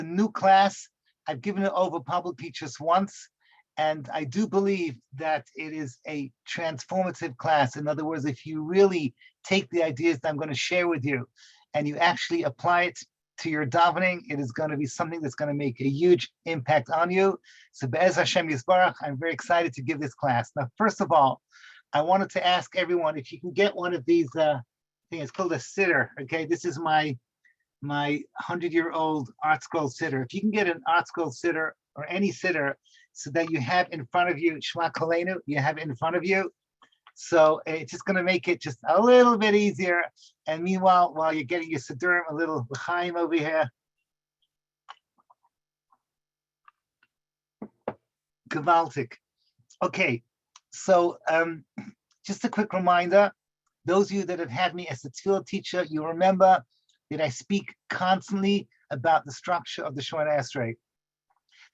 a new class. I've given it over publicly just once, and I do believe that it is a transformative class. In other words, if you really take the ideas that I'm going to share with you and you actually apply it to your davening, it is going to be something that's going to make a huge impact on you. So Be'ez Hashem Yisbarach, I'm very excited to give this class. Now, first of all, I wanted to ask everyone if you can get one of these, I think it's called a sitter, okay? This is my 100-year-old art scroll sitter. If you can get an art scroll sitter or any sitter so that you have in front of you, Shema Koleinu, you have it in front of you. So it's just going to make it just a little bit easier. And meanwhile, while you're getting your siddurim, a little l'chaim over here. Gewaltig. Okay, so just a quick reminder, those of you that have had me as a tefillah teacher, you remember that I speak constantly about the structure of the Shemoneh Esrei.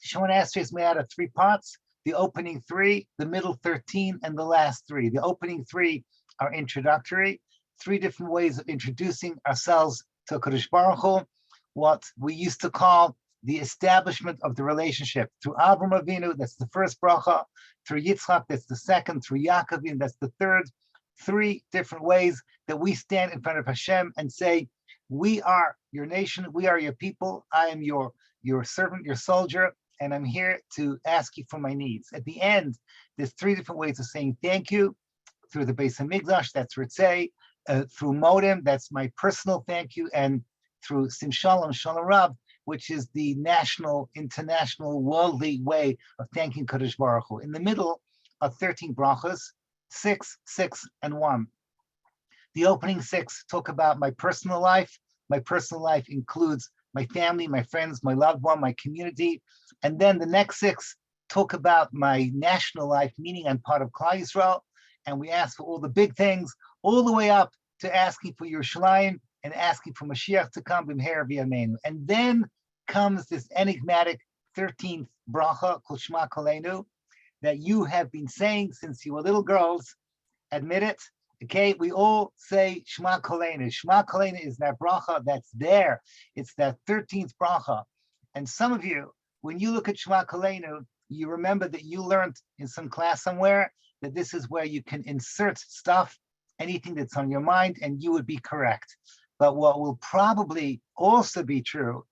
The Shemoneh Esrei is made out of 3 parts: the opening 3, the middle 13, and the last 3. The opening 3 are introductory, 3 different ways of introducing ourselves to Kadosh Baruch Hu, what we used to call the establishment of the relationship. Through Avram Avinu, that's the first bracha. Through Yitzchak, that's the second. Through Yaakov, that's the third. 3 different ways that we stand in front of Hashem and say, we are your nation, we are your people, I am your servant, your soldier, and I'm here to ask you for my needs. At the end, there's 3 different ways of saying thank you. Through the Beis HaMikdash, that's Ritzei. Through Modem, that's my personal thank you. And through Sim Shalom, Shalom Rav, which is the national, international, worldly way of thanking Kadosh Baruch Hu. In the middle are 13 brachas, 6, 6, and 1. The opening 6 talk about my personal life. My personal life includes my family, my friends, my loved one, my community. And then the next 6 talk about my national life, meaning I'm part of Klal Yisrael. And we ask for all the big things, all the way up to asking for Yerushalayim and asking for Mashiach to come, b'mher v'yameinu. And then comes this enigmatic 13th bracha called Shema Koleinu that you have been saying since you were little girls. Admit it. Okay, we all say Shema Koleinu. Shema Koleinu is that bracha that's there. It's that 13th bracha. And some of you, when you look at Shema Koleinu, you remember that you learned in some class somewhere that this is where you can insert stuff, anything that's on your mind, and you would be correct. But what will probably also be true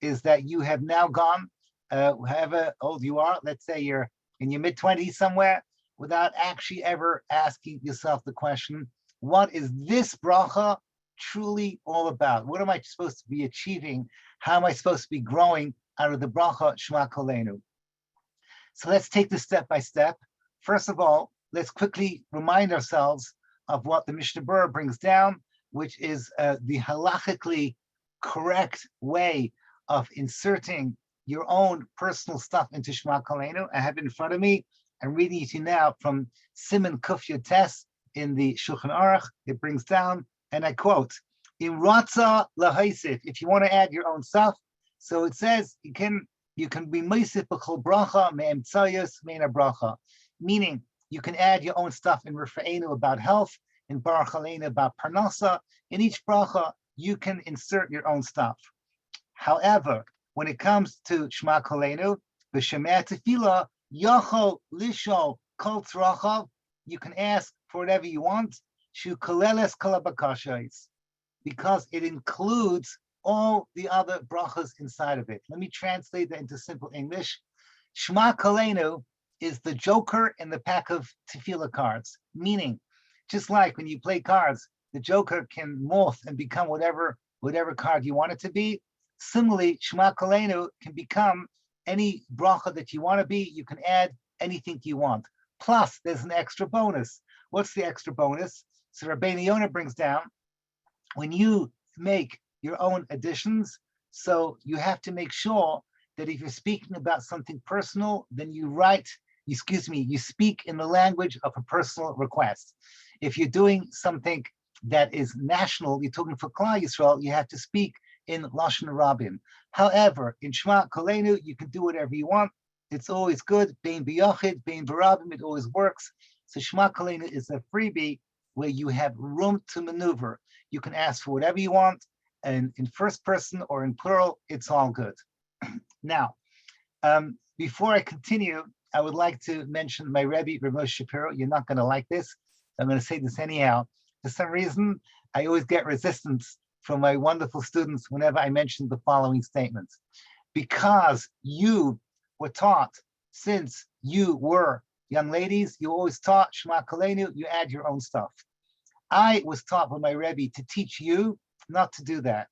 is that you have now gone, however old you are, let's say you're in your mid-20s somewhere, without actually ever asking yourself the question, what is this bracha truly all about? What am I supposed to be achieving? How am I supposed to be growing out of the bracha Shema Koleinu? So let's take this step by step. First of all, let's quickly remind ourselves of what the Mishnah Berurah brings down, which is the halachically correct way of inserting your own personal stuff into Shema Koleinu. I have it in front of me. I'm reading it to you now from Siman Kuf Yud Tes in the Shulchan Aruch. It brings down, and I quote, "Im ratza lahaisif," if you want to add your own stuff. So it says you can be meisif b'chol bracha me'emtzayos me'ena bracha, meaning you can add your own stuff in Rifa'enu about health, in Baruch Aleinu about parnasa. In each bracha, you can insert your own stuff. However, when it comes to Shema Koleinu, b'shemei tefillah, Yachol Lisho Kol Tzrachav, you can ask for whatever you want, Shu Koleles Kol HaBakashos, because it includes all the other brachas inside of it. Let me translate that into simple English. Shema Koleinu is the joker in the pack of tefillah cards, meaning, just like when you play cards, the joker can morph and become whatever card you want it to be. Similarly, Shema Koleinu can become any bracha that you want to be. You can add anything you want. Plus, there's an extra bonus. What's the extra bonus? So Rabbeinu Yonah brings down, when you make your own additions, so you have to make sure that if you're speaking about something personal, then you speak in the language of a personal request. If you're doing something that is national, you're talking for Klal Yisrael, you have to speak in Lashon Rabim. However, in Shema Koleinu, you can do whatever you want. It's always good. Bein b'yachid, bein b'rabim, it always works. So Shema Koleinu is a freebie where you have room to maneuver. You can ask for whatever you want, and in first person or in plural, it's all good. Now, before I continue, I would like to mention my Rebbe, Rav Moshe Shapiro. You're not going to like this. I'm going to say this anyhow. For some reason, I always get resistance from my wonderful students whenever I mention the following statements. Because you were taught since you were young ladies, you always taught Shema Koleinu, you add your own stuff. I was taught by my Rebbe to teach you not to do that,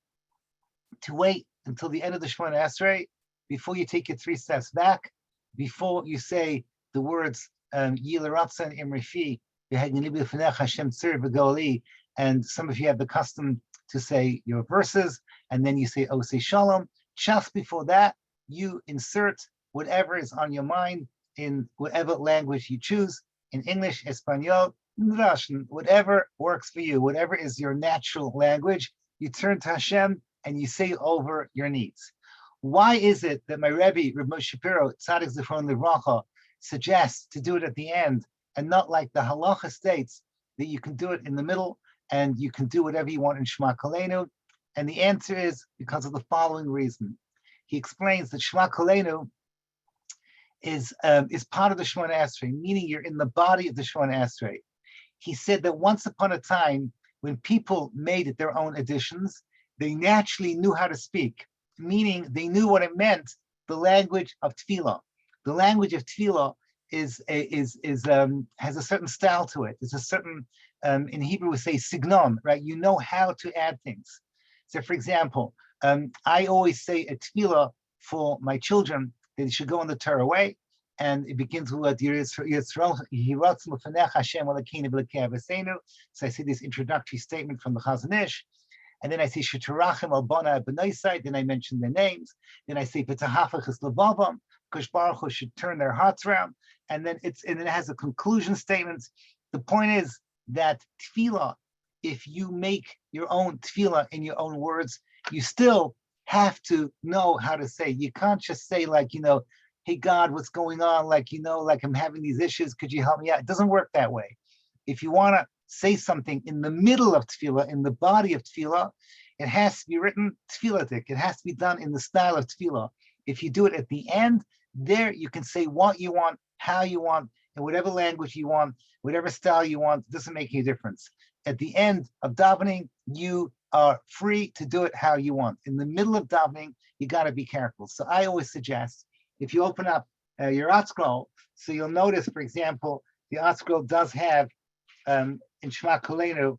to wait until the end of the Shemoneh Esrei before you take your 3 steps back, before you say the words Yilaratzan Imrifi, Hashem Tzir V'Goli, and some of you have the custom to say your verses, and then you say Osei Shalom. Just before that, you insert whatever is on your mind in whatever language you choose, in English, Espanol, Russian, whatever works for you, whatever is your natural language, you turn to Hashem and you say over your needs. Why is it that my Rebbe, Rav Moshe Shapiro, Tzadik Zichron Livracha, suggests to do it at the end and not like the halacha states that you can do it in the middle and you can do whatever you want in Shema Koleinu? And the answer is because of the following reason. He explains that Shema Koleinu is part of the Shemoneh Esrei, meaning you're in the body of the Shemoneh Esrei. He said that once upon a time, when people made their own additions, they naturally knew how to speak, meaning they knew what it meant, the language of tefillah. The language of tefillah has a certain style to it. It's a certain, in Hebrew we say signon, right? You know how to add things. So for example, I always say a tefillah for my children, they should go on the Torah way, and it begins with so I say this introductory statement from the Chazon Ish, and then I say Shetarachim al Bona B'Noisai, then I mention their names, then I say V'tahafach Levavam, because Baruch Hu should turn their hearts around, and then it has a conclusion statement. The point is that tefillah, if you make your own tefillah in your own words, you still have to know how to say. You can't just say like, hey God, what's going on? Like, like I'm having these issues, could you help me out? It doesn't work that way. If you want to say something in the middle of tefillah, in the body of tefillah, it has to be written tefillah-tic. It has to be done in the style of tefillah. If you do it at the end, there you can say what you want, how you want, in whatever language you want, whatever style you want. It doesn't make any difference. At the end of davening, you are free to do it how you want. In the middle of davening, you got to be careful. So I always suggest, if you open up your art scroll, so you'll notice, for example, the art scroll does have in Shema Koleinu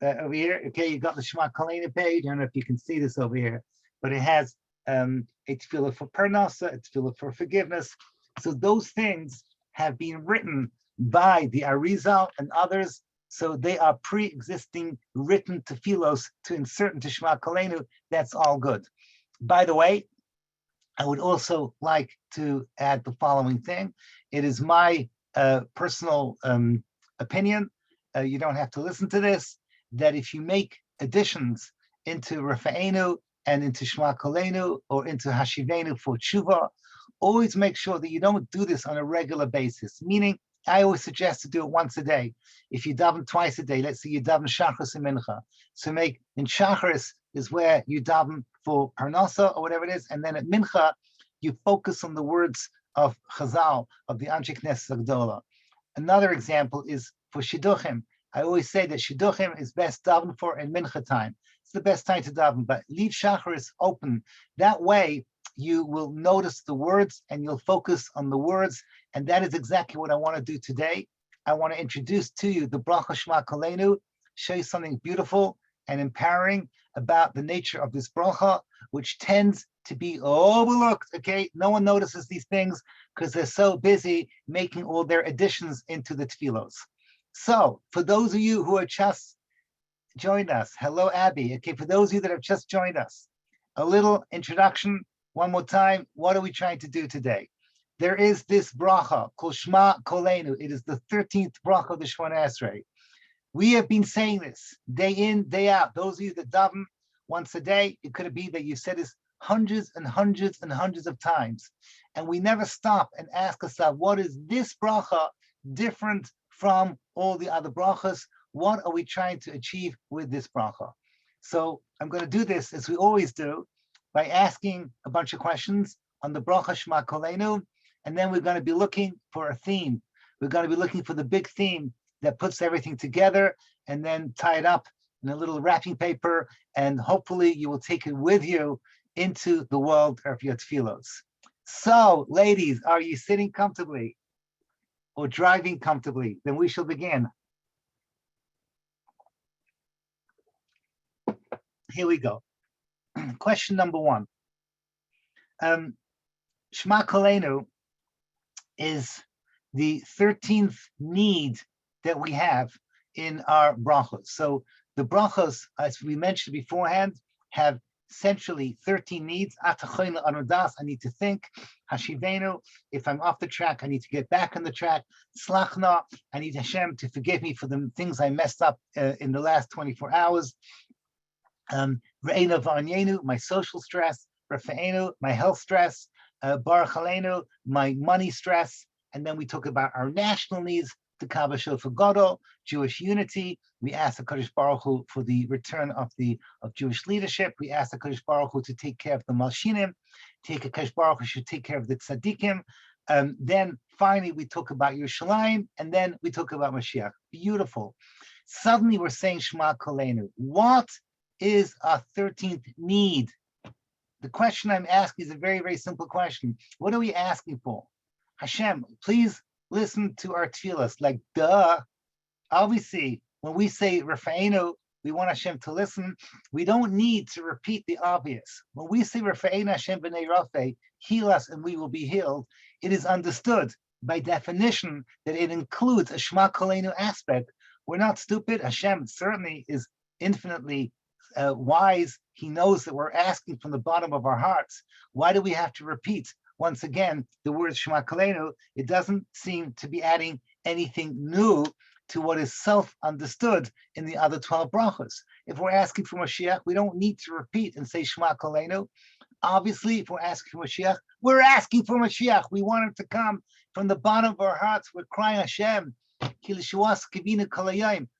over here. Okay, you got the Shema Koleinu page. I don't know if you can see this over here, but it has a tefillah for parnasa, a tefillah for forgiveness. So those things have been written by the Arizal and others. So they are pre-existing written tefillos to insert into Shema Koleinu. That's all good. By the way, I would also like to add the following thing. It is my personal opinion, you don't have to listen to this, that if you make additions into Rafa'enu and into Shema Koleinu or into Hashivenu for Tshuva, always make sure that you don't do this on a regular basis, meaning I always suggest to do it once a day. If you daven twice a day, let's say you daven Shacharis and Mincha. So make, in Shacharis is where you daven for Parnasa or whatever it is, and then at Mincha, you focus on the words of Chazal, of the Anshe Knesset Gdola. Another example is for Shidduchim. I always say that Shidduchim is best daven for in Mincha time. It's the best time to daven, but leave Shacharis open. That way, you will notice the words and you'll focus on the words. And that is exactly what I want to do today. I want to introduce to you the Bracha Shema Koleinu, show you something beautiful and empowering about the nature of this bracha, which tends to be overlooked, okay? No one notices these things because they're so busy making all their additions into the tefillos. So for those of you who are just joined us, hello, Abby. Okay, for those of you that have just joined us, a little introduction. One more time, what are we trying to do today? There is this bracha called Shema Koleinu. It is the 13th bracha of the Shemoneh Esrei. We have been saying this day in, day out. Those of you that daven once a day, it could be that you said this hundreds and hundreds and hundreds of times. And we never stop and ask ourselves, what is this bracha different from all the other brachas? What are we trying to achieve with this bracha? So I'm going to do this as we always do, by asking a bunch of questions. on the bracha Shema Koleinu, and then we're going to be looking for a theme. We're going to be looking for the big theme that puts everything together and then tie it up in a little wrapping paper, and hopefully you will take it with you into the world of your tefillos. So, ladies, are you sitting comfortably or driving comfortably? Then we shall begin. Here we go. Question number one. Shema Koleinu is the 13th need that we have in our brachos. So the brachos, as we mentioned beforehand, have essentially 13 needs. I need to think. Hashivenu, if I'm off the track, I need to get back on the track. Slachna, I need Hashem to forgive me for the things I messed up in the last 24 hours. Re'ena v'anyenu, my social stress. Rafa'enu, my health stress. Baruch Aleinu, my money stress. And then we talk about our national needs, the Kaaba Shofar Gadol, Jewish unity. We ask the Kadosh Baruch Hu for the return of Jewish leadership. We ask the Kadosh Baruch Hu to take care of the Malshinim. The Kadosh Baruch Hu should take care of the Tzaddikim. Then finally we talk about Yerushalayim, and then we talk about Mashiach. Beautiful. Suddenly we're saying Shema Koleinu. What is our 13th need? The question I'm asking is a very, very simple question. What are we asking for? Hashem, please listen to our tefillas. Like, duh. Obviously, when we say Rafa'enu, we want Hashem to listen. We don't need to repeat the obvious. When we say Rafa'enu Hashem b'nei Rafeh, heal us and we will be healed, it is understood by definition that it includes a Shema Koleinu aspect. We're not stupid. Hashem certainly is infinitely wise. He knows that we're asking from the bottom of our hearts. Why do we have to repeat once again the word Shema Koleinu? It doesn't seem to be adding anything new to what is self-understood in the other 12 brachos. If we're asking for Mashiach, we don't need to repeat and say Shema Koleinu. Obviously, if we're asking for Mashiach, we're asking for Mashiach. We want him to come from the bottom of our hearts. We're crying Hashem.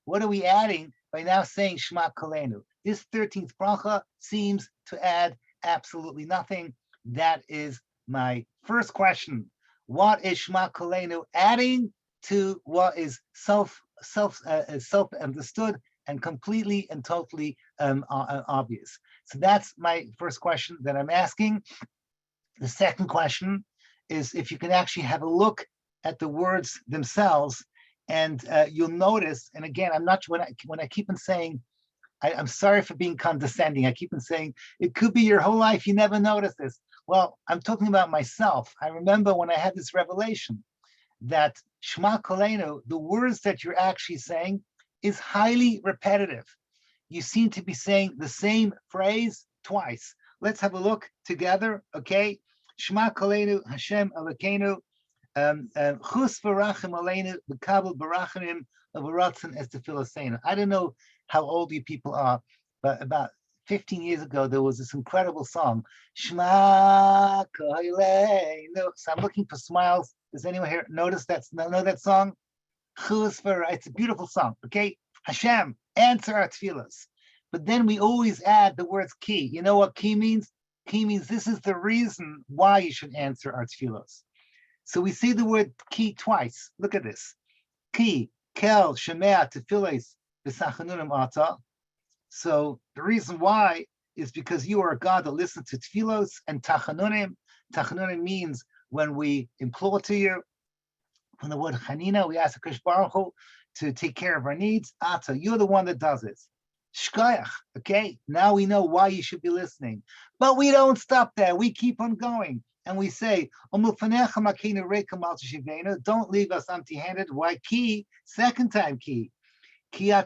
What are we adding by now saying Shema Koleinu? This 13th bracha seems to add absolutely nothing. That is my first question. What is Shema Koleinu adding to what is self-understood and completely and totally obvious? So that's my first question that I'm asking. The second question is if you can actually have a look at the words themselves, and you'll notice. And again, I'm not when I keep on saying, I'm sorry for being condescending. I keep on saying it could be your whole life. You never notice this. Well, I'm talking about myself. I remember when I had this revelation that Shema Koleinu, the words that you're actually saying, is highly repetitive. You seem to be saying the same phrase twice. Let's have a look together, okay? Shema Koleinu, Hashem Elokeinu, Chus v'rachim aleinu, v'kabel b'rachim v'ratzon es tefiloseinu. I don't know how old you people are, but about 15 years ago, there was this incredible song, Shema Koleinu. So I'm looking for smiles. Does anyone here know that song? It's a beautiful song, okay? Hashem, answer our tefillas. But then we always add the words ki. You know what ki means? Ki means this is the reason why you should answer our tefillas. So we see the word ki twice. Look at this. Ki, kel, shemea, tefillas, v'sachanunim ata. So the reason why is because you are a God that listens to tefillos and tachanunim. Tachanunim means when we implore to you. From the word chanina, we ask the Kadosh Baruch Hu to take care of our needs. Ata, you're the one that does it. Shkoyach, okay? Now we know why you should be listening. But we don't stop there. We keep on going. And we say, don't leave us empty-handed. Why ki? Second time ki. You're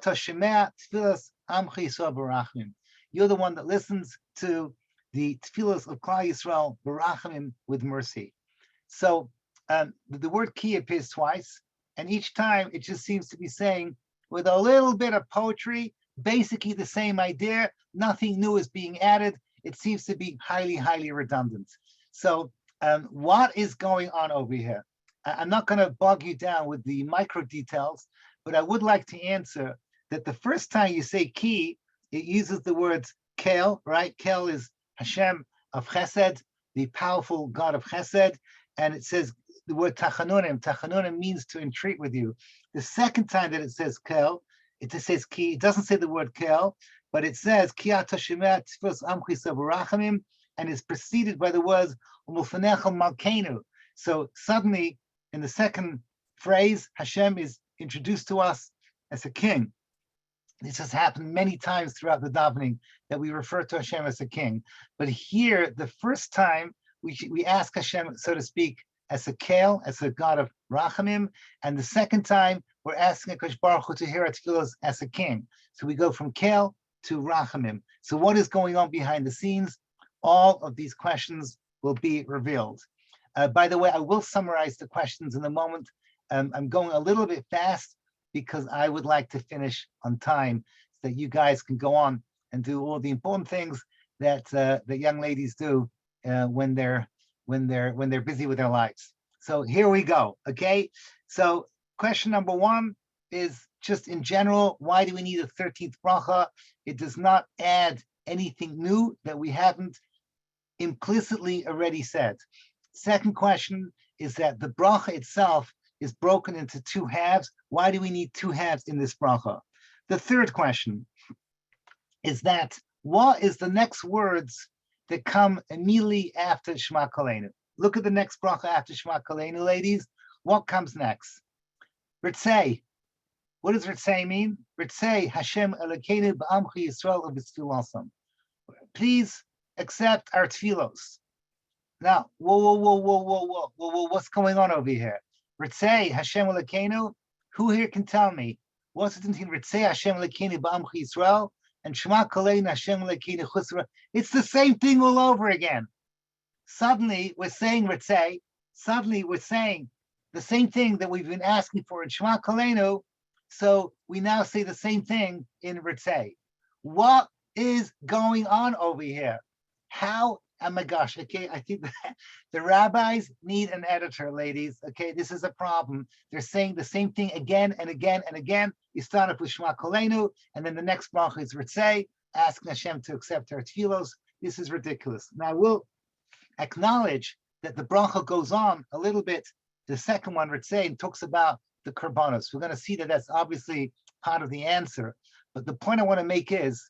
the one that listens to the tefillos of Klal Yisrael, barachim, with mercy. So the word ki appears twice, and each time it just seems to be saying, with a little bit of poetry, basically the same idea. Nothing new is being added. It seems to be highly, highly redundant. So what is going on over here? I'm not going to bog you down with the micro details, but I would like to answer that the first time you say ki, it uses the words kel, right? Kel is Hashem of Chesed, the powerful God of Chesed, and it says the word tachanunim. Tachanunim means to entreat with you. The second time that it says kel, it says ki. It doesn't say the word kel, but it says ki ata shemeh tefillas amchi savarachamim, and is preceded by the words umulfanecha malkeinu. So suddenly, in the second phrase, Hashem is introduced to us as a king. This has happened many times throughout the davening that we refer to Hashem as a king. But here, the first time, we ask Hashem, so to speak, as a Kel, as a God of Rachamim, and the second time, we're asking HaKadosh Baruch Hu to hear our tefillos as a king. So we go from Kel to Rachamim. So what is going on behind the scenes? All of these questions will be revealed. By the way, I will summarize the questions in a moment. I'm going a little bit fast because I would like to finish on time so that you guys can go on and do all the important things that the young ladies do when they're busy with their lives. So here we go. Okay. So question number one is just in general, why do we need a 13th bracha? It does not add anything new that we haven't implicitly already said. Second question is that the bracha itself is broken into two halves. Why do we need two halves in this bracha? The third question is that what is the next words that come immediately after Shema Koleinu? Look at the next bracha after Shema Koleinu, ladies. What comes next? Ritzei. What does Ritzei mean? Ritzei Hashem Elokeinu b'amchi Yisrael u'b'tfilasam. Please accept our tfilos. Now, whoa, what's going on over here? Ritzei Hashem Elokeinu. Who here can tell me what's the difference between Ritzei Hashem Elokeinu b'amchi Yisrael and Shema Koleinu Hashem Elokeinu chusra? It's the same thing all over again. Suddenly we're saying Ritzei. Suddenly we're saying the same thing that we've been asking for in Shema Koleinu. So we now say the same thing in Ritzei. What is going on over here? How? Oh my gosh, okay, I think the rabbis need an editor, ladies. Okay, this is a problem. They're saying the same thing again and again and again. You start off with Shema Koleinu, and then the next bracha is Ritzei, asking Hashem to accept our tefillos. This is ridiculous. Now, I will acknowledge that the bracha goes on a little bit. The second one, Ritzei, and talks about the korbanos. We're going to see that that's obviously part of the answer. But the point I want to make is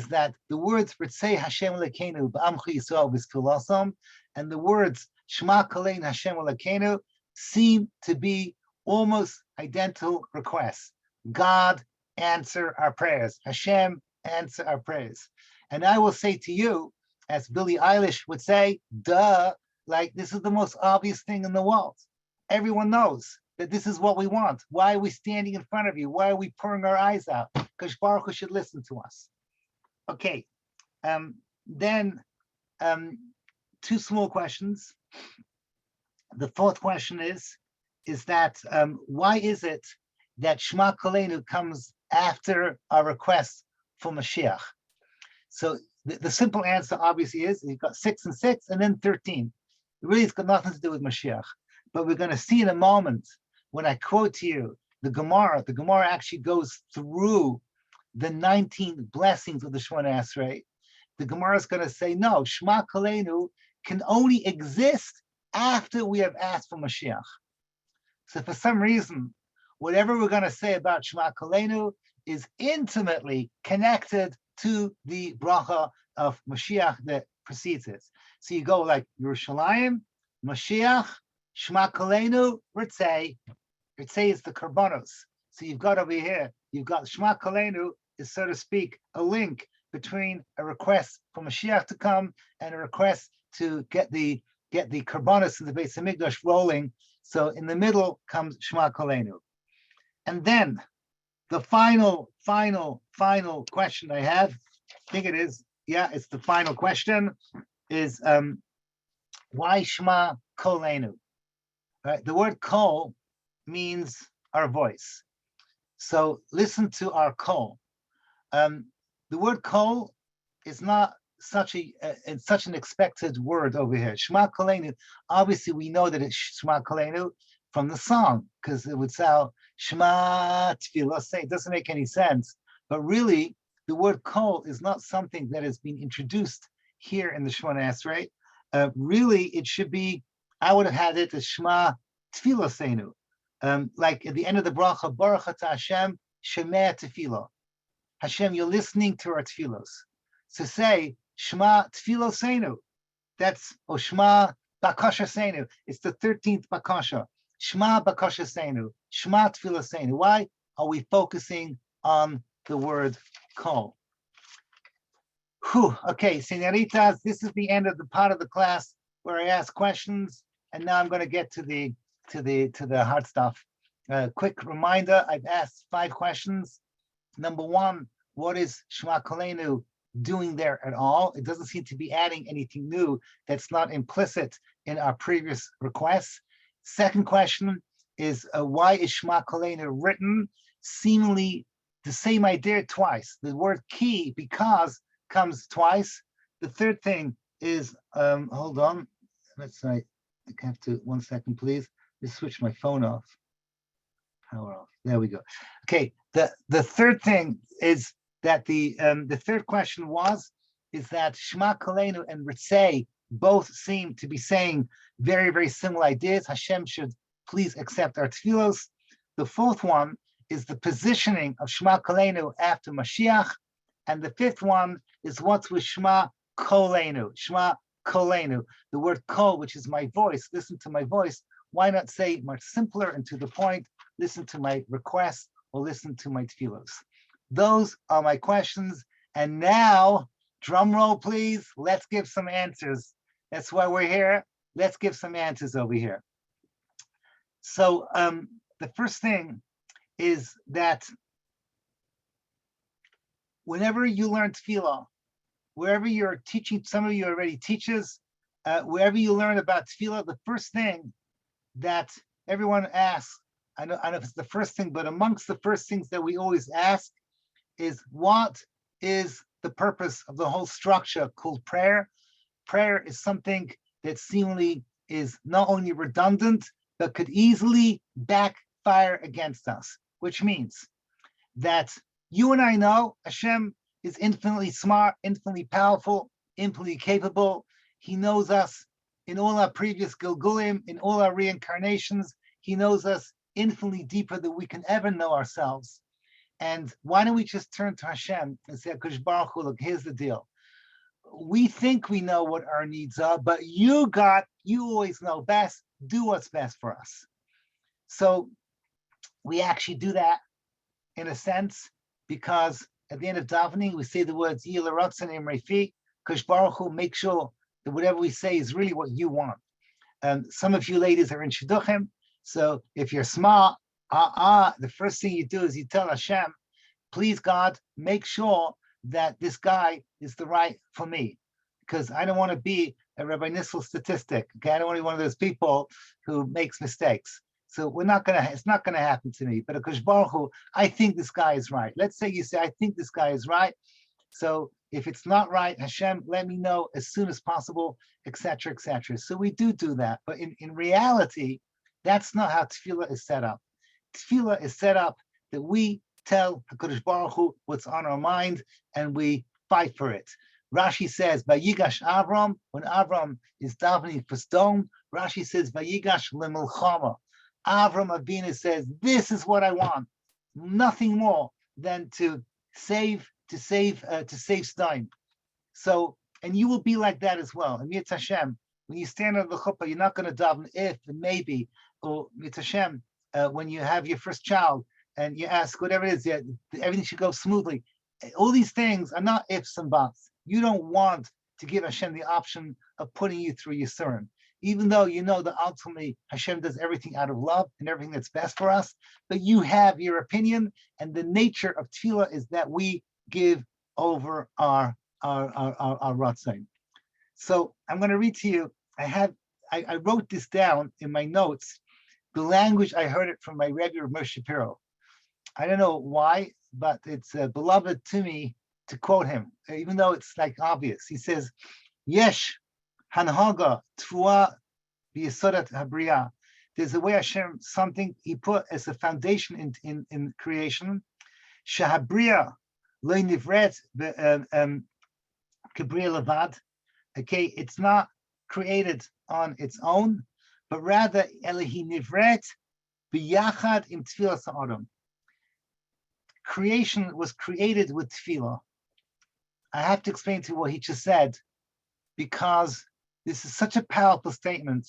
that the words Ritzei Hashem Elokeinu b'amchi Yisrael v'tfilasam and the words Shema Koleinu Hashem Elokeinu seem to be almost identical requests. God, answer our prayers. Hashem, answer our prayers. And I will say to you, as Billie Eilish would say, duh, like this is the most obvious thing in the world. Everyone knows that this is what we want. Why are we standing in front of you? Why are we pouring our eyes out? Because Baruch Hu should listen to us. Okay, then two small questions. The fourth question is that why is it that Shema Koleinu comes after our request for Mashiach? So the simple answer obviously is you've got 6 and 6 and then 13. Really, it's got nothing to do with Mashiach. But we're going to see in a moment when I quote to you the Gemara actually goes through the 19 blessings of the Shemoneh Esrei. The Gemara is going to say, no, Shema Koleinu can only exist after we have asked for Mashiach. So for some reason, whatever we're going to say about Shema Koleinu is intimately connected to the bracha of Mashiach that precedes it. So you go like Yerushalayim, Mashiach, Shema Koleinu, Ritzei. Ritzei is the korbanos. So you've got over here, you've got Shema Koleinu is, so to speak, a link between a request for Mashiach to come and a request to get the korbanos in the Beis Hamikdash rolling. So in the middle comes Shema Koleinu. And then the final question I have, I think it is, yeah, it's the final question, is why Shema Koleinu? Right? The word kol means our voice. So listen to our kol. The word kol is not such an expected word over here. Shema Koleinu, obviously we know that it's Shema Koleinu from the song, because it would sound Shema Tfilah. It doesn't make any sense. But really, the word kol is not something that has been introduced here in the Shemoneh Esrei. Really, it should be, I would have had it as Shema Tfiloseinu. Like at the end of the bracha, Baruch Atah Hashem, Shemeh Tefillah. Hashem, you're listening to our tefillos. So say, Shema Tfiloseinu. That's, or Shema Bakasha Seinu. It's the 13th Bakasha. Shema Bakasha Seinu. Shema Tfiloseinu. Why are we focusing on the word kol? Okay, senoritas, this is the end of the part of the class where I ask questions, and now I'm going to get to the hard stuff. Quick reminder: I've asked 5 questions. Number 1, what is Shema Koleinu doing there at all? It doesn't seem to be adding anything new that's not implicit in our previous requests. Second question is why is Shema Koleinu written seemingly the same idea twice? The word ki, because, comes twice. The third thing is, hold on, let's say, I have to, 1 second, please. Just switch my phone off. Power off. There we go. Okay. The third thing is that the third question is that Shema Koleinu and Ritzei both seem to be saying very, very similar ideas. Hashem should please accept our tefillos. The fourth one is the positioning of Shema Koleinu after Mashiach. And the fifth one is what's with Shema Koleinu. Shema Koleinu. The word kol, which is my voice, listen to my voice. Why not say much simpler and to the point, listen to my requests or listen to my tefillos? Those are my questions. And now, drum roll, please. Let's give some answers. That's why we're here. Let's give some answers over here. So the first thing is that whenever you learn tefillah, wherever you're teaching, some of you are already teachers, wherever you learn about tefillah, the first thing that everyone asks, I don't know if it's the first thing, but amongst the first things that we always ask is, what is the purpose of the whole structure called prayer? Prayer is something that seemingly is not only redundant, but could easily backfire against us, which means that you and I know Hashem is infinitely smart, infinitely powerful, infinitely capable. He knows us in all our previous Gilgulim, in all our reincarnations. He knows us infinitely deeper than we can ever know ourselves. And why don't we just turn to Hashem and say, HaKadosh Baruch Hu, look, here's the deal. We think we know what our needs are, but you always know best. Do what's best for us. So we actually do that in a sense, because at the end of davening, we say the words, Yeh l'ratzon imrefi, HaKadosh Baruch Hu, make sure that whatever we say is really what you want. Some of you ladies are in shidduchim, so if you're smart, the first thing you do is you tell Hashem, please God, make sure that this guy is the right for me, because I don't want to be a Rabbi Nissel statistic. Okay, I don't want to be one of those people who makes mistakes. So it's not gonna happen to me. But HaKadosh Baruch Hu, I think this guy is right. Let's say you say, I think this guy is right. So if it's not right, Hashem, let me know as soon as possible, etc., etc. So we do that. But in reality, that's not how tefillah is set up. Tefillah is set up that we tell HaKadosh Baruch Hu what's on our mind and we fight for it. Rashi says, Vayigash Avram, when Avram is davening for stone, Rashi says, Vayigash lemilchama. Avram Avinu says, this is what I want. Nothing more than to save stone. So, and you will be like that as well. And Yitz Hashem, when you stand on the chuppah, you're not going to daven if and maybe, or Yitz Hashem, when you have your first child and you ask whatever it is, everything should go smoothly. All these things are not ifs and buts. You don't want to give Hashem the option of putting you through Yisurim, even though you know that ultimately Hashem does everything out of love and everything that's best for us. But you have your opinion, and the nature of tefillah is that we give over our ratzon. So I'm going to read to you. I wrote this down in my notes. The language, I heard it from my Rebbe Moshe Shapiro. I don't know why, but it's beloved to me to quote him, even though it's like obvious. He says, Yesh hanhaga tfua b'yesodat habriya. There's a way Hashem, something he put as a foundation in creation. Shahabriya lo nivret kabriya levad. Okay, it's not created on its own, but rather Elohi Nivret biyachad im tefillas ha'adam. Creation was created with tefillah. I have to explain to you what he just said, because this is such a powerful statement.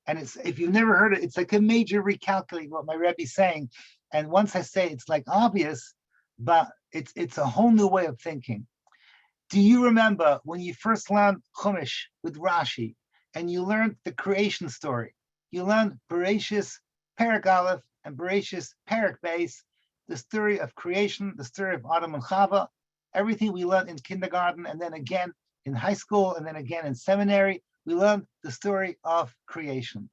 And it's, if you've never heard it, it's like a major recalculating what my Rebbe is saying. And once I say it, it's like obvious, but it's a whole new way of thinking. Do you remember when you first learned Chumash with Rashi and you learned the creation story? You learned Bereshis Perek Aleph and Bereshis Perek Beis, the story of creation, the story of Adam and Chava, everything we learned in kindergarten, and then again in high school, and then again in seminary, we learned the story of creation.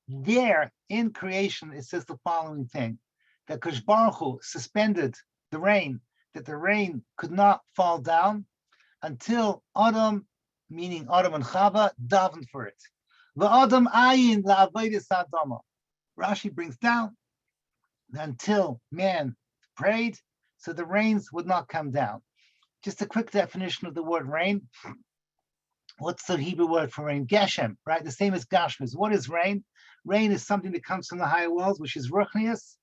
There, in creation, it says the following thing, that Kadosh Baruch Hu suspended the rain, that the rain could not fall down until Adam, meaning Adam and Chava, davened for it. V'Adam ayin la'avodas Adama. Rashi brings down until man prayed, so the rains would not come down. Just a quick definition of the word rain. What's the Hebrew word for rain? Geshem, right? The same as Gashmis. What is rain? Rain is something that comes from the higher worlds, which is Ruchnius,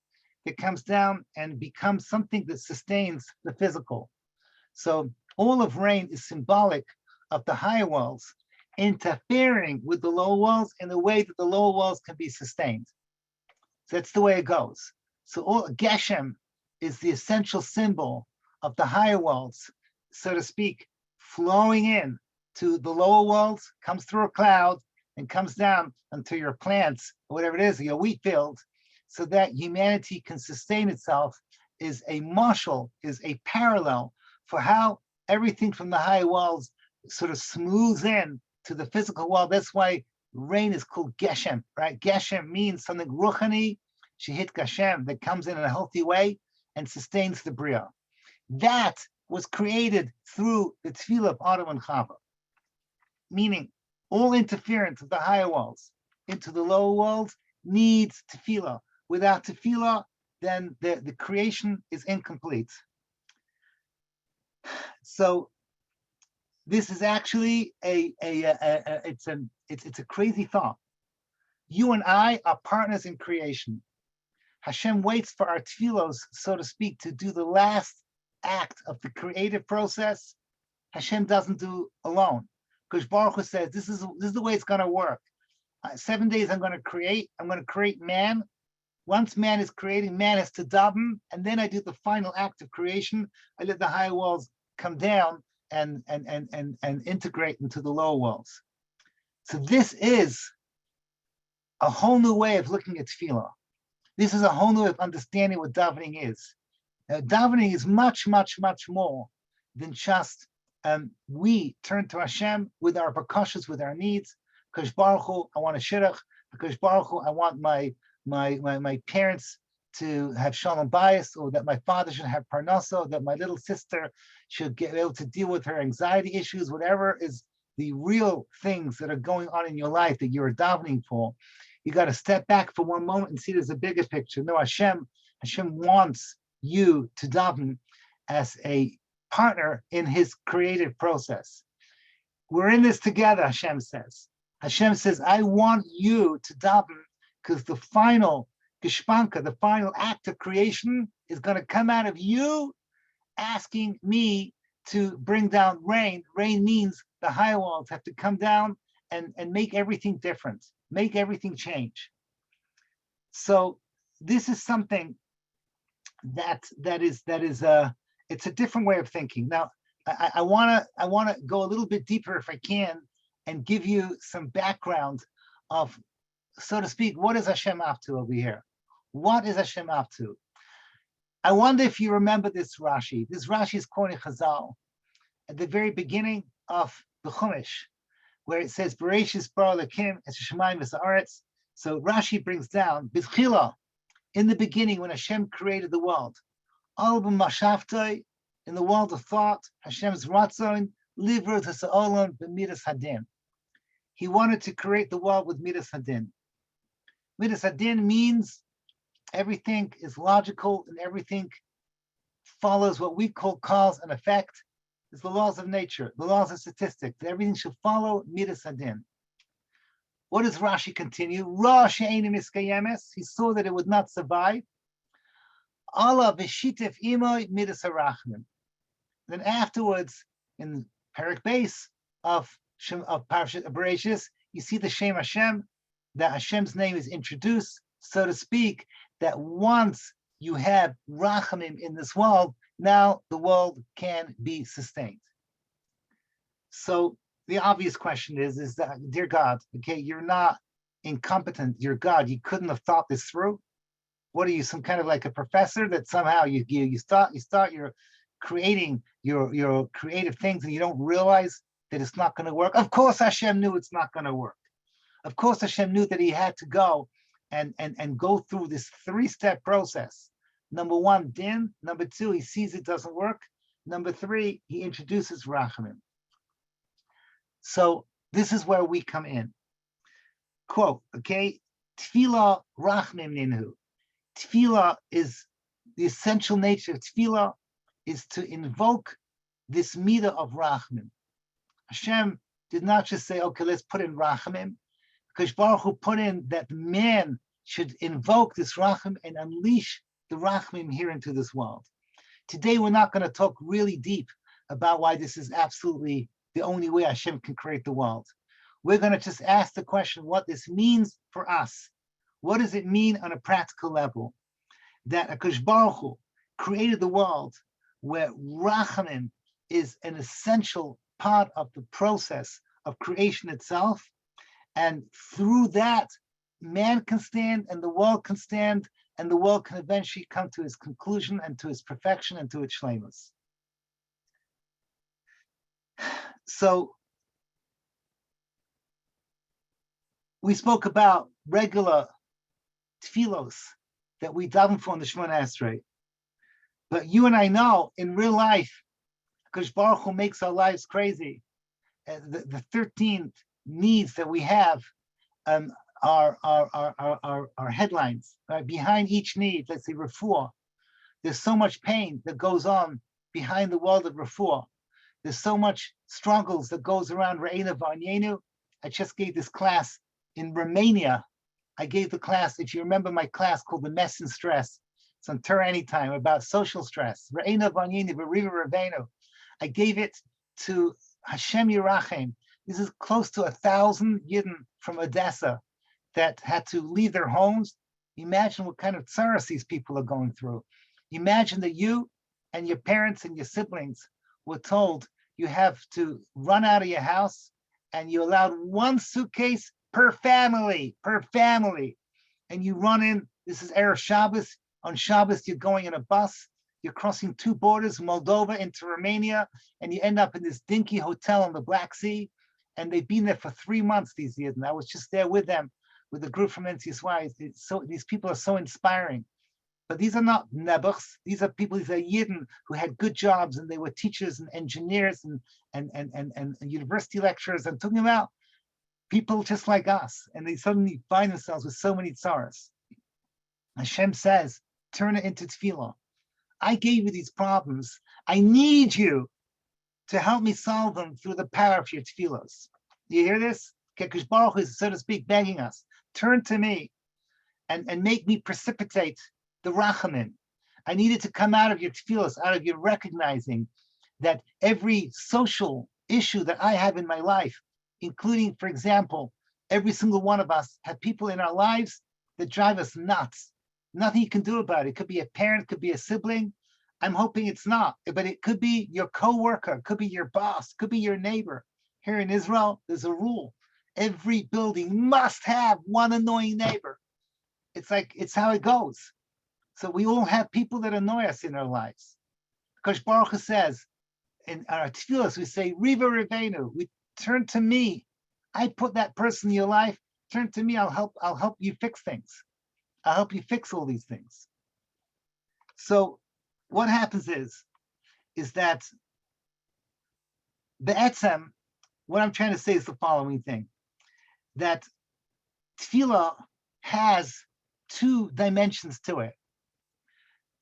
that comes down and becomes something that sustains the physical. So all of rain is symbolic of the higher worlds interfering with the lower worlds in a way that the lower worlds can be sustained. So that's the way it goes. So all Geshem is the essential symbol of the higher worlds, so to speak, flowing in to the lower worlds, comes through a cloud and comes down onto your plants, or whatever it is, your wheat field, so that humanity can sustain itself, is a marshal, is a parallel for how everything from the higher worlds sort of smooths in to the physical world. That's why rain is called Geshem, right? Geshem means something ruchani, shehit Geshem, that comes in a healthy way and sustains the Bria. That was created through the tefillah of Adam and Chava, meaning all interference of the higher worlds into the lower worlds needs tefillah. Without tefillah, then the creation is incomplete. So this is actually it's a crazy thought. You and I are partners in creation. Hashem waits for our tefillos, so to speak, to do the last act of the creative process. Hashem doesn't do alone. Because Baruch Hu says, this is the way it's going to work. 7 days I'm going to create man. Once man is creating, man has to daven, and then I do the final act of creation. I let the higher worlds come down and integrate into the lower worlds. So this is a whole new way of looking at tefillah. This is a whole new way of understanding what davening is. Davening is much, much, much more than just we turn to Hashem with our percussions, with our needs. Because Baruch Hu, I want a shidduch. Because Baruch Hu, I want my parents to have shalom bayis, or that my father should have parnasa, that my little sister should be able to deal with her anxiety issues, whatever is the real things that are going on in your life that you're davening for. You got to step back for one moment and see there's a bigger picture. No, Hashem wants you to daven as a partner in his creative process. We're in this together, Hashem says. Hashem says, I want you to daven, because the final geshpanka, the final act of creation, is going to come out of you asking me to bring down rain. Rain means the higher worlds have to come down and make everything different, make everything change. So this is something that is it's a different way of thinking. Now, I wanna go a little bit deeper if I can, and give you some background of, so to speak, what is Hashem up to over here? What is Hashem up to? I wonder if you remember this Rashi. This Rashi is quoting Chazal at the very beginning of the Chumash, where it says, Bereshis bara Elokim es hashamayim v'haaretz. So Rashi brings down, B'tchila, in the beginning when Hashem created the world, Al b'mashavtoi, in the world of thought, Hashem's ratzon, livrot ha'sa'olam b'midas hadin. He wanted to create the world with midas hadin. Midas hadin means everything is logical and everything follows what we call cause and effect. It's the laws of nature, the laws of statistics. Everything should follow midas hadin. What does Rashi continue? Ra she'einu miskayemes. He saw that it would not survive. Allah v'shitef imoy midas harachmim. Then afterwards, in Perek Beis of Parashat Bereshis, you see the Shem Hashem, that Hashem's name is introduced, so to speak, that once you have rachamim in this world, now the world can be sustained. So the obvious question is that, dear God, okay, you're not incompetent, you're God, you couldn't have thought this through? What are you, some kind of like a professor that somehow you start your creating your creative things and you don't realize that it's not going to work? Of course Hashem knew it's not going to work. Of course Hashem knew that he had to go and go through this 3-step process. Number 1, din. Number 2, he sees it doesn't work. Number 3, he introduces rachamim. So this is where we come in. Quote, okay, tefillah rachmim ninhu. Tefillah is the essential nature of tefillah is to invoke this midah of rachmim. Hashem did not just say, okay, let's put in rachamim, because Baruch Hu put in that man should invoke this rachmim and unleash the rachmim here into this world. Today, we're not going to talk really deep about why this is absolutely the only way Hashem can create the world. We're going to just ask the question what this means for us. What does it mean on a practical level? That HaKadosh Baruch Hu created the world where rachamim is an essential part of the process of creation itself. And through that, man can stand and the world can stand, and the world can eventually come to its conclusion and to its perfection and to its shleimus. So we spoke about regular tefillos that we daven for in the Shemoneh Esrei. But you and I know in real life, because Baruch Hu makes our lives crazy. The 13 needs that we have are headlines. Right? Behind each need, let's say refuah, there's so much pain that goes on behind the world of refuah. There's so much struggles that goes around Re'ena V'Anyenu. I just gave this class in Romania. I gave the class, if you remember my class called The Mess and Stress. It's on Torah Anytime about social stress. Re'ena V'Anyenu V'Riva Ravenu. I gave it to Hashem Yerachem. This is close to 1,000 Yidden from Odessa that had to leave their homes. Imagine what kind of tsaras these people are going through. Imagine that you and your parents and your siblings were told you have to run out of your house and you're allowed 1 suitcase per family. And you run in, this is Erev Shabbos. On Shabbos, you're going in a bus. You're crossing 2 borders, Moldova into Romania, and you end up in this dinky hotel on the Black Sea. And they've been there for 3 months, these years. And I was just there with them, with a group from NCSY. These people are so inspiring. But these are not nebuchs. These are people, these are Yidden who had good jobs, and they were teachers and engineers and university lecturers. I'm talking about people just like us. And they suddenly find themselves with so many tsaras. Hashem says, turn it into tefillah. I gave you these problems. I need you to help me solve them through the power of your tefillos. Do you hear this? Because Baruch is, so to speak, begging us, turn to me and make me precipitate the rachamim. I needed to come out of your tefillos, out of your recognizing that every social issue that I have in my life, including, for example, every single one of us have people in our lives that drive us nuts. Nothing you can do about it. It could be a parent, could be a sibling. I'm hoping it's not, but it could be your coworker, could be your boss, could be your neighbor. Here in Israel, there's a rule. Every building must have one annoying neighbor. It's how it goes. So we all have people that annoy us in our lives. Because Baruch Hu says, in our tefillos, we say, Riva Rivenu, we turn to me. I put that person in your life, turn to me, I'll help you fix things. I'll help you fix all these things. So what happens is that be'etzem, what I'm trying to say is the following thing, that tefillah has 2 dimensions to it.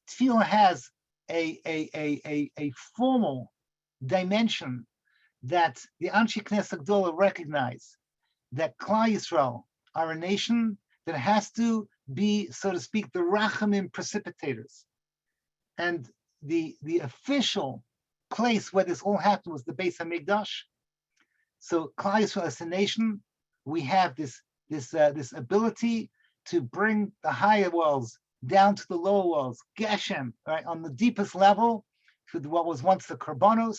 Tefillah has a formal dimension that the Anshe Knesset Gdola recognize that Klal Yisrael are a nation that has to be, so to speak, the rachamim precipitators. And the official place where this all happened was the Beis Hamikdash. So Klal Yisrael as a nation, we have this ability to bring the higher worlds down to the lower worlds, Geshem, right, on the deepest level, to what was once the Korbanos,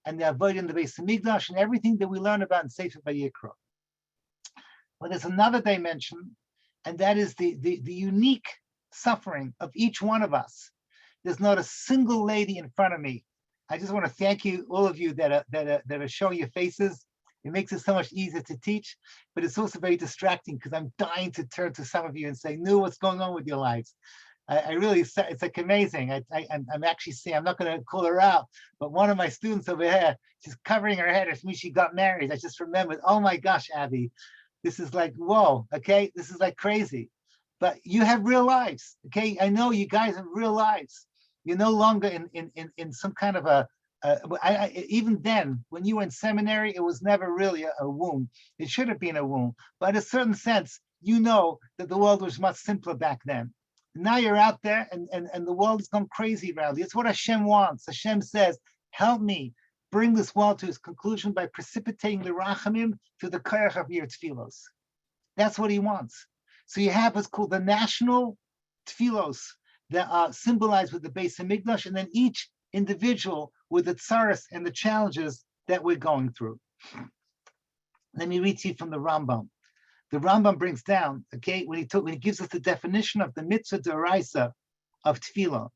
and the Avodah in the Beis Hamikdash, and everything that we learn about in Sefer Vayikra. But there's another dimension, and that is the unique suffering of each one of us. There's not a single lady in front of me. I just want to thank you, all of you that are showing your faces. It makes it so much easier to teach, but it's also very distracting because I'm dying to turn to some of you and say, "No, what's going on with your lives?" I really, it's like amazing. I'm actually saying, I'm not going to call her out, but one of my students over here, she's covering her head as me, she got married. I just remembered, oh my gosh, Abby, this is like, whoa, okay? This is like crazy. But you have real lives, okay? I know you guys have real lives. You're no longer in some kind of even then, when you were in seminary, it was never really a womb. It should have been a womb. But in a certain sense, you know that the world was much simpler back then. Now you're out there and the world has gone crazy around you. It's what Hashem wants. Hashem says, help me bring this world to its conclusion by precipitating the rachamim to the koyach of your tefillos. That's what he wants. So you have what's called the national tefillos that are symbolized with the Beis Hamikdash, and then each individual with the tsaras and the challenges that we're going through. Let me read to you from the Rambam. The Rambam brings down, okay, when he gives us the definition of the mitzvah d'oraisa of tefillah,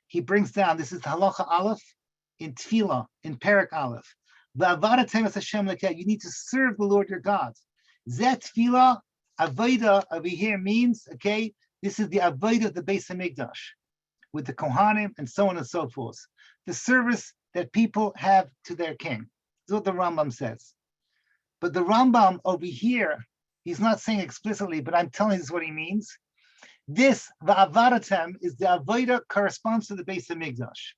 he brings down, this is halacha aleph in tefillah, in Perek aleph. You need to serve the Lord your God. Zet tefillah, avodah over here means, okay, this is the avodah of the Beis Hamikdash with the Kohanim and so on and so forth. The service that people have to their king. That's what the Rambam says. But the Rambam over here, he's not saying explicitly, but I'm telling you this is what he means. This, va'avadatem, is the avodah corresponds to the Beis Hamikdash.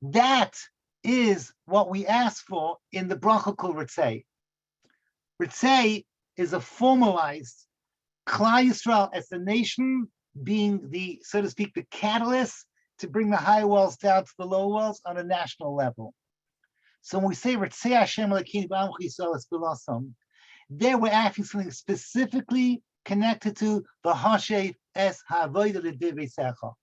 That is what we ask for in the bracha called Ritzei. Ritzei is a formalized Klal Yisrael as a nation being the, so to speak, the catalyst to bring the high walls down to the low walls on a national level. So when we say Ritzei Hashem Elokeinu b'Amcho Yisrael es b'lasam, there we're asking something specifically connected to the Hashem es ha'avodah l'divrei veisecha,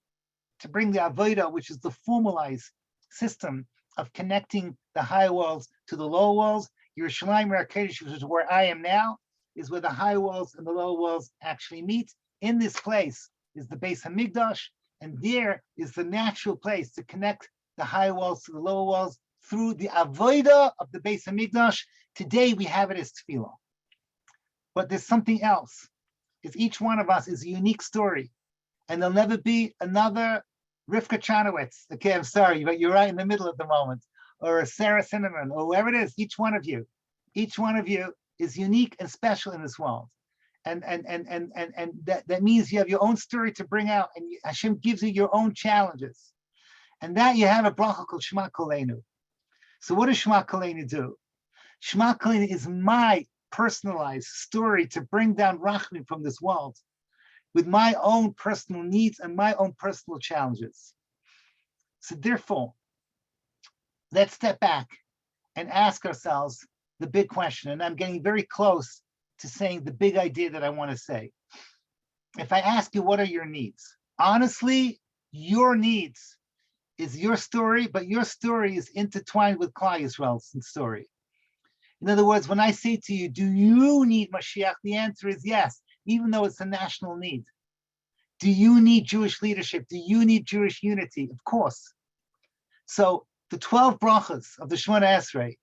to bring the avodah, which is the formalized system of connecting the high walls to the low walls. Yerushalayim Kodesh, which is where I am now, is where the high walls and the low walls actually meet. In this place is the Beis Hamikdash, and there is the natural place to connect the high walls to the lower walls through the avodah of the Beis Hamikdash. Today we have it as tefillah. But there's something else, is each one of us is a unique story, and there'll never be another Rivka Chanowitz. Okay, I'm sorry, but you're right in the middle at the moment, or a Sarah Cinnamon, or whoever it is. Each one of you is unique and special in this world, and that means you have your own story to bring out, and Hashem gives you your own challenges, and that you have a bracha called Shema Koleinu. So what does Shema Koleinu do? Shema Koleinu is my personalized story to bring down rachmim from this world with my own personal needs and my own personal challenges. So therefore, let's step back and ask ourselves the big question, and I'm getting very close to saying the big idea that I want to say. If I ask you, what are your needs? Honestly, your needs is your story, but your story is intertwined with Klal Yisrael's story. In other words, when I say to you, do you need Mashiach? The answer is yes, even though it's a national need. Do you need Jewish leadership? Do you need Jewish unity? Of course. So the 12 brachas of the Shemoneh Esrei,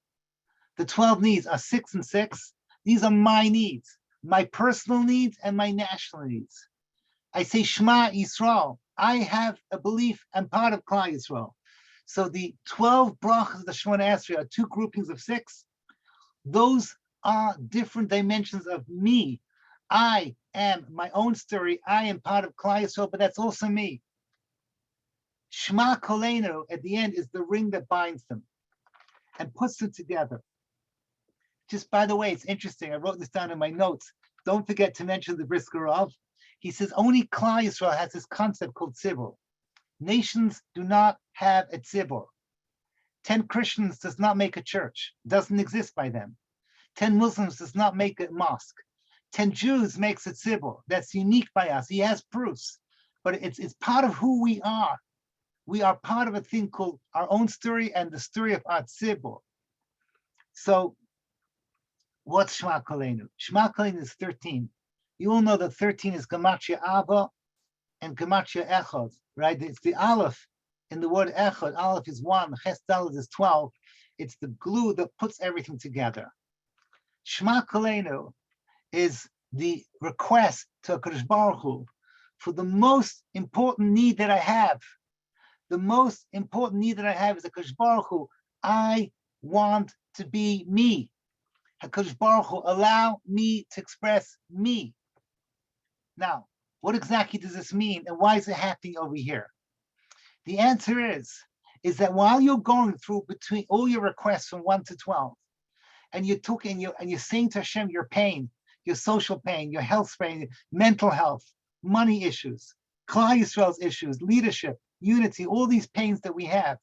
the 12 needs are 6 and 6. These are my needs, my personal needs and my national needs. I say Shema Yisrael. I have a belief, I'm part of Klal Yisrael. So the 12 brachas of the Shemoneh Esrei are 2 groupings of 6. Those are different dimensions of me. I am my own story. I am part of Klal Yisrael, but that's also me. Shema Koleinu at the end is the ring that binds them and puts them together. Just by the way, it's interesting. I wrote this down in my notes. don't forget to mention the Brisker Rav. He says only Klal Yisrael has this concept called tzibur. Nations do not have a tzibur. 10 Christians does not make a church, doesn't exist by them. 10 Muslims does not make a mosque. 10 Jews makes a tzibur. That's unique by us. He has proofs, but it's part of who we are. We are part of a thing called our own story and the story of our tzibur. So what's Shema Koleinu? Shema Koleinu is 13. You all know that 13 is Gematria Abba and Gematria Echad, right? It's the Aleph in the word Echad. Aleph is 1, Ches Dalet is 12. It's the glue that puts everything together. Shema Koleinu is the request to HaKadosh Baruch Hu for the most important need that I have. The most important need that I have is HaKadosh Baruch Hu. I want to be me. HaKadosh Baruch Hu, allow me to express me. Now, what exactly does this mean, and why is it happening over here? The answer is that while you're going through between all your requests from 1 to 12, and you're talking and you're saying to Hashem your pain, your social pain, your health pain, mental health, money issues, Klal Yisrael's issues, leadership, unity, all these pains that we have,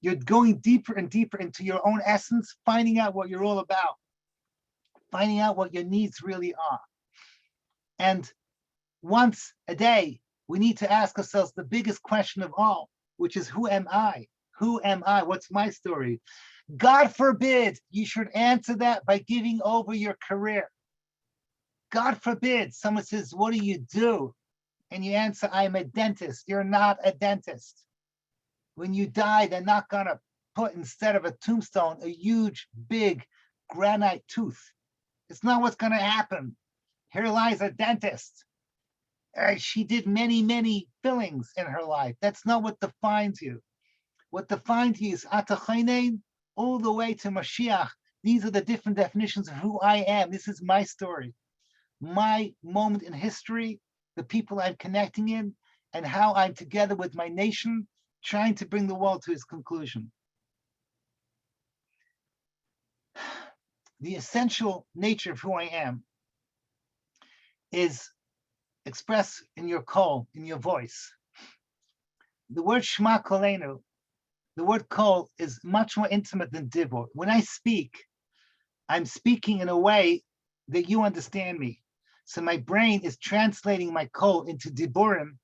you're going deeper and deeper into your own essence, finding out what you're all about, finding out what your needs really are. And once a day, we need to ask ourselves the biggest question of all, which is, who am I? Who am I? What's my story? God forbid you should answer that by giving over your career. God forbid someone says, what do you do? And you answer, I'm a dentist. You're not a dentist. When you die, they're not going to put, instead of a tombstone, a huge, big granite tooth. It's not what's going to happen. Here lies a dentist. She did many, many fillings in her life. That's not what defines you. What defines you is Atachainen all the way to Mashiach. These are the different definitions of who I am. This is my story, my moment in history, the people I'm connecting in, and how I'm together with my nation, trying to bring the world to its conclusion. The essential nature of who I am is expressed in your call, in your voice. The word Shema Koleinu, the word kol, is much more intimate than dibur. When I speak, I'm speaking in a way that you understand me. So my brain is translating my kol into diburim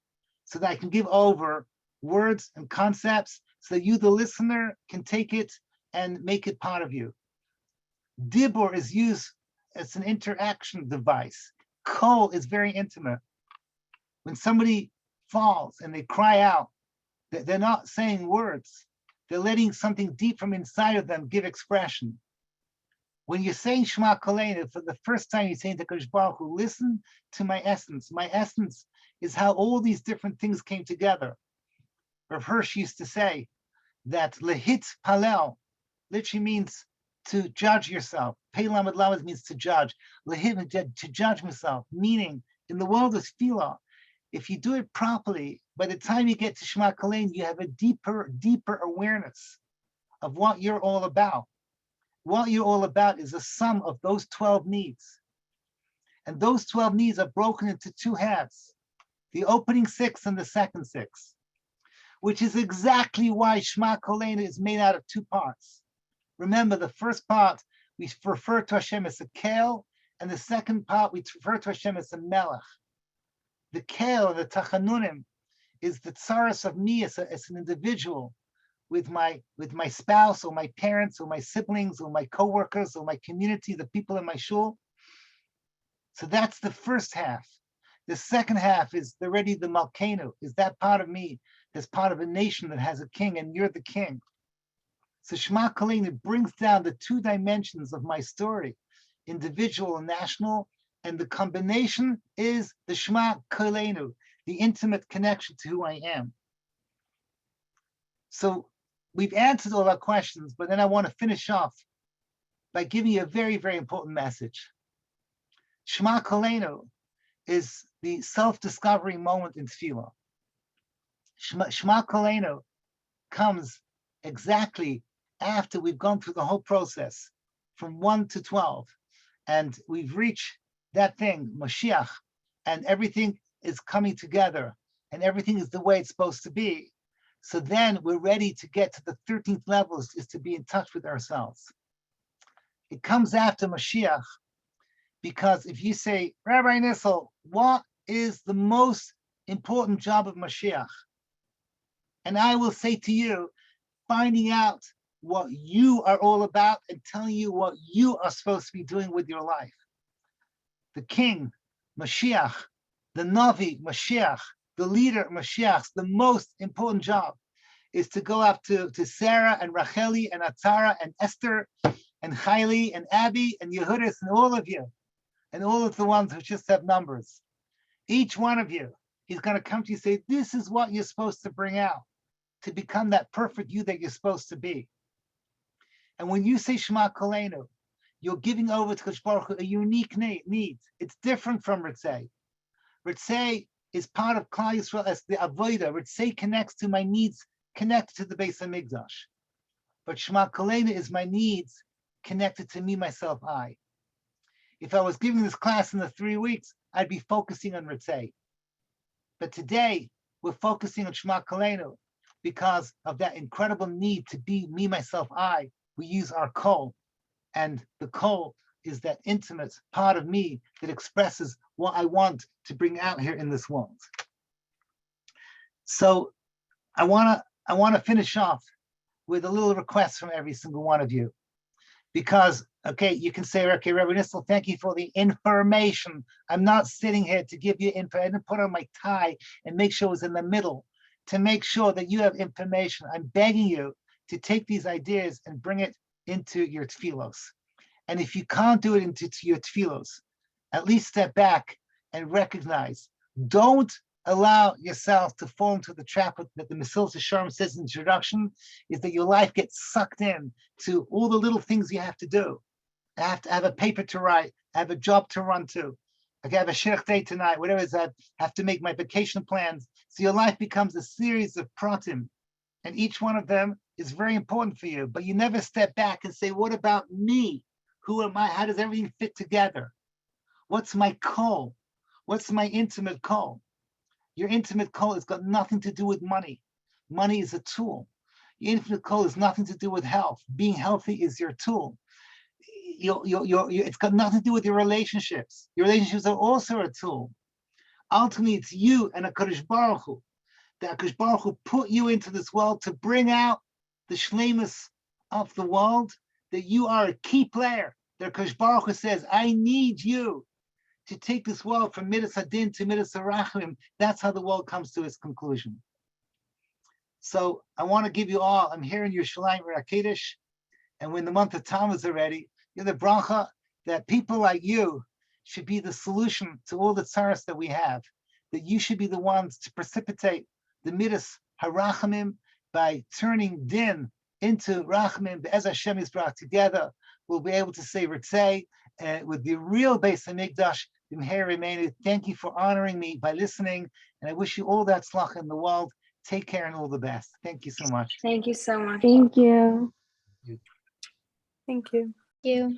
so that I can give over words and concepts so that you, the listener, can take it and make it part of you. Dibur is used as an interaction device. Kol is very intimate. When somebody falls and they cry out, they're not saying words. They're letting something deep from inside of them give expression. When you're saying Shema Koleinu, for the first time you're saying to HaKadosh Baruch Hu, listen to my essence. My essence is how all these different things came together. Rav Hirsch used to say that lehit palel literally means to judge yourself. Pei lamed lamed means to judge. Lehit, to judge myself, meaning in the world of tefillah, if you do it properly, by the time you get to Shema Koleinu, you have a deeper awareness of what you're all about. What you're all about is a sum of those 12 needs. And those 12 needs are broken into two halves, the opening 6 and the second 6, which is exactly why Shema Koleinu is made out of 2 parts. Remember, the first part, we refer to Hashem as a Kel, and the second part, we refer to Hashem as a Melech. The Kel, the Tachanunim, is the tsaras of me as an individual, with my spouse or my parents or my siblings or my coworkers or my community, the people in my shul. So that's the first half. The second half is already the Malkeinu, is that part of me that's part of a nation that has a king, and you're the king. So Shema Koleinu brings down the 2 dimensions of my story, individual and national, and the combination is the Shema Koleinu, the intimate connection to who I am. So we've answered all our questions, but then I want to finish off by giving you a very, very important message. Shema Koleinu is the self-discovery moment in tefillah. Shema Koleinu comes exactly after we've gone through the whole process from 1 to 12, and we've reached that thing, Mashiach, and everything is coming together, and everything is the way it's supposed to be, so then we're ready to get to the 13th level, is to be in touch with ourselves. It comes after Mashiach, because if you say, Rabbi Nissel, what is the most important job of Mashiach? And I will say to you, finding out what you are all about and telling you what you are supposed to be doing with your life. The king, Mashiach, the Navi, Mashiach, the leader, Mashiach, the most important job is to go up to Sarah and Racheli and Atara and Esther and Chaili and Abby and Yehudis and all of you, and all of the ones who just have numbers. Each one of you, he's going to come to you and say, this is what you're supposed to bring out to become that perfect you that you're supposed to be. And when you say Shema Koleinu, you're giving over to Kadosh Baruch Hu a unique need. It's different from Ritzei. Ritzei is part of Klal Yisrael as the Avodah. Ritzei connects to my needs, connected to the Beis HaMikdash. But Shema Koleinu is my needs connected to me, myself, I. If I was giving this class in the 3 weeks, I'd be focusing on Ritzei. But today, we're focusing on Shema Koleinu because of that incredible need to be me, myself, I. We use our kol, and the kol is that intimate part of me that expresses what I want to bring out here in this world. So I want to finish off with a little request from every single one of you, because okay, you can say, okay, Rabbi Nissel, thank you for the information. I'm not sitting here to give you info. I didn't put on my tie and make sure it was in the middle to make sure that you have information. I'm begging you to take these ideas and bring it into your tefillos. And if you can't do it into your tefillos, at least step back and recognize. Don't allow yourself to fall into the trap that the Mesilas Yesharim says in the introduction, is that your life gets sucked in to all the little things you have to do. I have to have a paper to write, I have a job to run to, I have a shirk day tonight, whatever it is, I have to make my vacation plans. So your life becomes a series of pratim, and each one of them is very important for you, but you never step back and say, what about me? Who am I? How does everything fit together? What's my kol? What's my intimate kol? Your intimate kol has got nothing to do with money. Money is a tool. Your intimate kol has nothing to do with health. Being healthy is your tool. It's got nothing to do with your relationships. Your relationships are also a tool. Ultimately, it's you and a Kadosh Baruch Hu. That Kadosh Baruch Hu put you into this world to bring out the shleimus of the world, that you are a key player. That Kadosh Baruch Hu says, I need you to take this world from Midas Hadin to Midas Harachim. That's how the world comes to its conclusion. So I want to give you all, I'm here in Yerushalayim Rakedesh, and when the month of Tammuz is already, you're the bracha that people like you should be the solution to all the tzaras that we have, that you should be the ones to precipitate the Midas Harachamim by turning din into Rachamim. As Hashem is brought together, we'll be able to say Ritzei with the real Beis HaMikdash. Thank you for honoring me by listening, and I wish you all that tzlach in the world. Take care and all the best. Thank you so much. Thank you so much. Thank you. Thank you. Thank you.